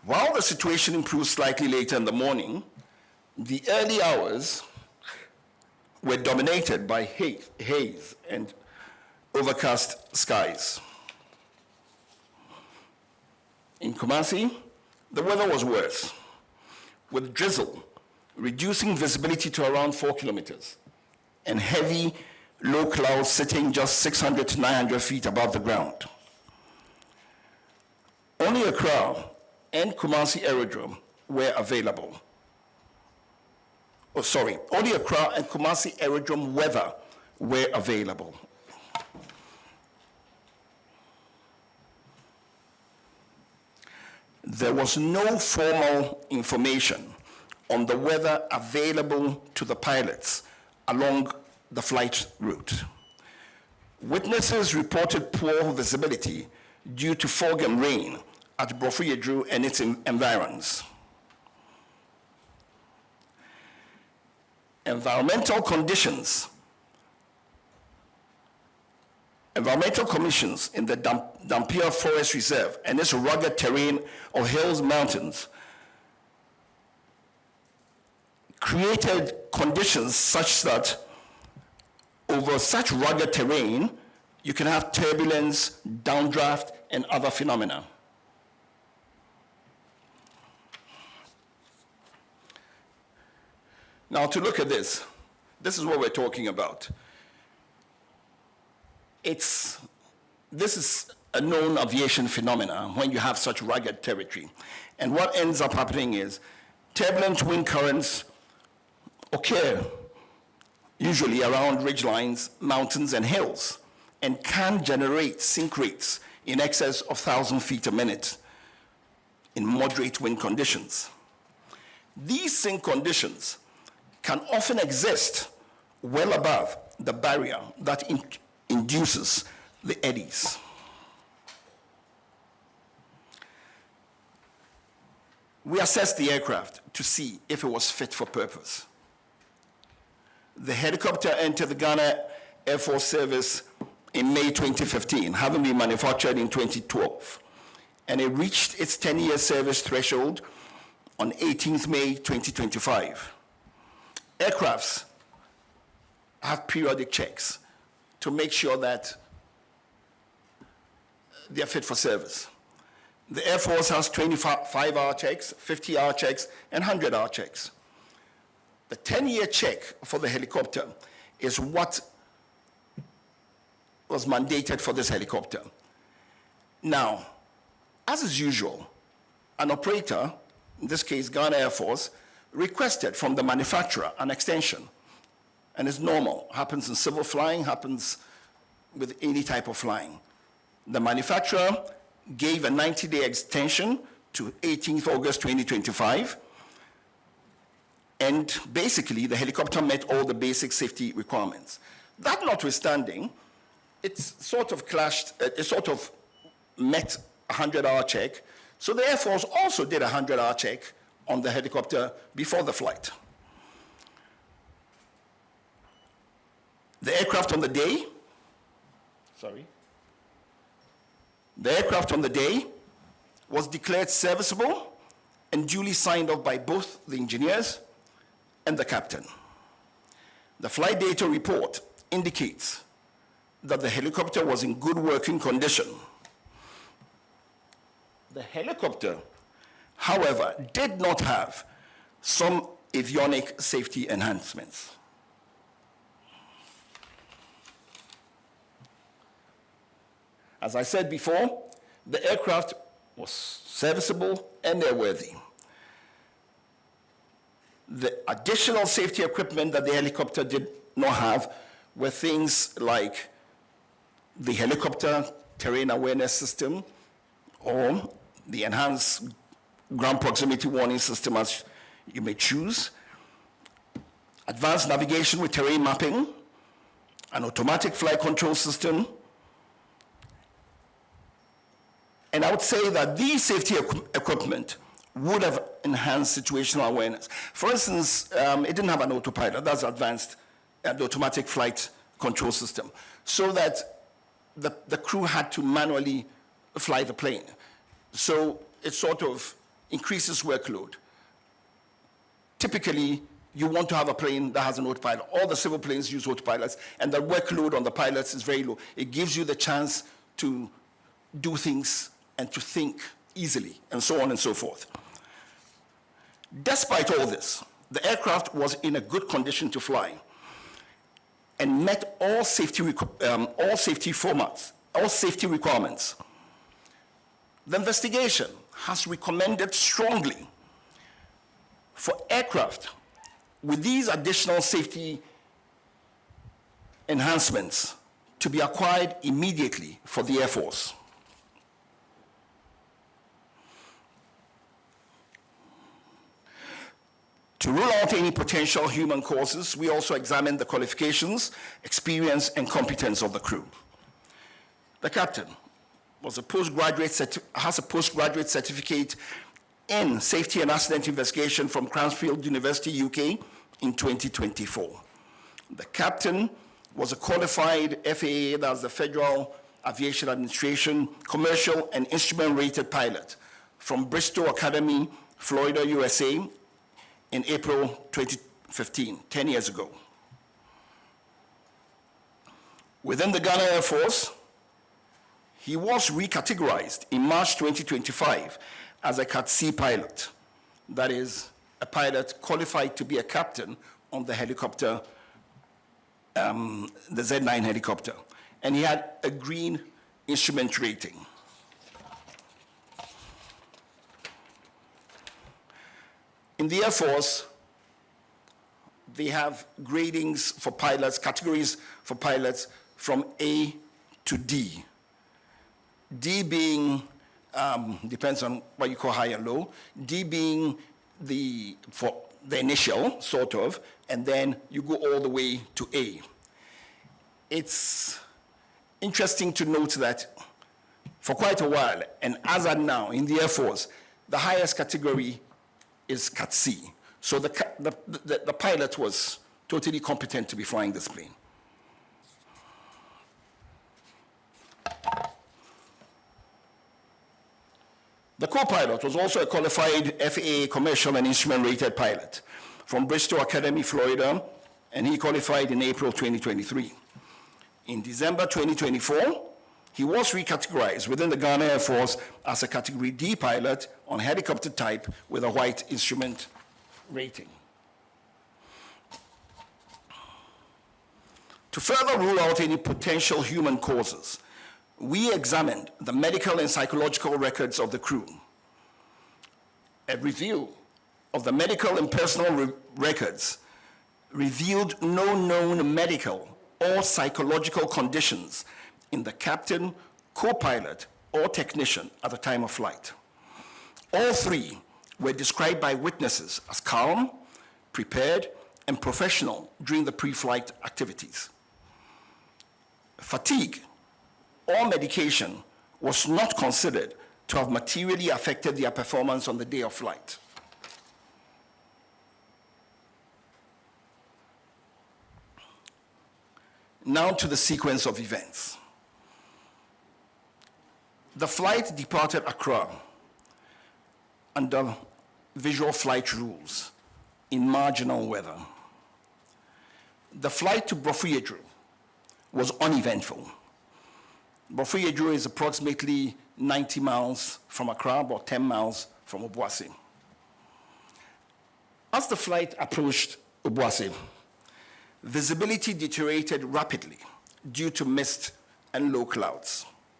While the situation improved slightly later in the morning, the early hours were dominated by haze and overcast skies. In Kumasi, the weather was worse, with drizzle reducing visibility to around 4 kilometers and heavy low clouds sitting just 600 to 900 feet above the ground. Only Accra and Kumasi Aerodrome were available. Only Accra and Kumasi Aerodrome weather were available. There was no formal information on the weather available to the pilots along the flight route. Witnesses reported poor visibility due to fog and rain at Brofuyedru and its environs. Environmental conditions Environmental commissions in the Dampier Forest Reserve and its rugged terrain of hills, mountains, created conditions such that over such rugged terrain, you can have turbulence, downdraft, and other phenomena. Now, to look at this is what we're talking about. This is a known aviation phenomena when you have such rugged territory. And what ends up happening is turbulent wind currents occur usually around ridgelines, mountains, and hills, and can generate sink rates in excess of 1,000 feet a minute in moderate wind conditions. These sink conditions can often exist well above the barrier that induces the eddies. We assessed the aircraft to see if it was fit for purpose. The helicopter entered the Ghana Air Force Service in May 2015, having been manufactured in 2012. And it reached its 10-year service threshold on 18th May 2025. Aircrafts have periodic checks to make sure that they are fit for service. The Air Force has 25-hour checks, 50-hour checks, and 100-hour checks. The 10-year check for the helicopter is what was mandated for this helicopter. Now, as is usual, an operator, in this case Ghana Air Force, requested from the manufacturer an extension. And it's normal, happens in civil flying, happens with any type of flying. The manufacturer gave a 90-day extension to 18th August 2025. And basically, the helicopter met all the basic safety requirements. That notwithstanding, it sort of met a 100-hour check. So the Air Force also did a 100-hour check on the helicopter before the flight. The aircraft on the day was declared serviceable and duly signed off by both the engineers and the captain. The flight data report indicates that the helicopter was in good working condition. The helicopter, however, did not have some avionic safety enhancements. As I said before, the aircraft was serviceable and airworthy. The additional safety equipment that the helicopter did not have were things like the helicopter terrain awareness system or the enhanced ground proximity warning system, as you may choose, advanced navigation with terrain mapping, an automatic flight control system. And I would say that these safety equipment would have enhanced situational awareness. For instance, it didn't have an autopilot. That's advanced, the automatic flight control system, so that the crew had to manually fly the plane. So it sort of increases workload. Typically, you want to have a plane that has an autopilot. All the civil planes use autopilots, and the workload on the pilots is very low. It gives you the chance to do things and to think easily, and so on and so forth. Despite all this, the aircraft was in a good condition to fly and met all safety requirements. The investigation has recommended strongly for aircraft with these additional safety enhancements to be acquired immediately for the Air Force. To rule out any potential human causes, we also examined the qualifications, experience, and competence of the crew. The captain has a postgraduate certificate in safety and accident investigation from Cranfield University, UK, in 2024. The captain was a qualified FAA, that's the Federal Aviation Administration, commercial and instrument-rated pilot from Bristol Academy, Florida, USA, in April 2015, 10 years ago. Within the Ghana Air Force, he was recategorized in March 2025 as a Cat C pilot. That is, a pilot qualified to be a captain on the helicopter, the Z9 helicopter. And he had a green instrument rating. In the Air Force, they have gradings for pilots, categories for pilots from A to D. D being, depends on what you call high and low, D being for the initial, sort of, and then you go all the way to A. It's interesting to note that for quite a while, and as of now, in the Air Force, the highest category is Cat C. So the pilot was totally competent to be flying this plane. The co-pilot was also a qualified FAA commercial and instrument-rated pilot from Bristol Academy, Florida, and he qualified in April 2023. In December 2024, he was recategorized within the Ghana Air Force as a Category D pilot on helicopter type with a white instrument rating. To further rule out any potential human causes, we examined the medical and psychological records of the crew. A review of the medical and personal records revealed no known medical or psychological conditions in the captain, co-pilot, or technician at the time of flight. All three were described by witnesses as calm, prepared, and professional during the pre-flight activities. Fatigue or medication was not considered to have materially affected their performance on the day of flight. Now to the sequence of events. The flight departed Accra under visual flight rules in marginal weather. The flight to Brofuyedro was uneventful. Brofuyedro is approximately 90 miles from Accra, about 10 miles from Obuasi. As the flight approached Obuasi, visibility deteriorated rapidly due to mist and low clouds.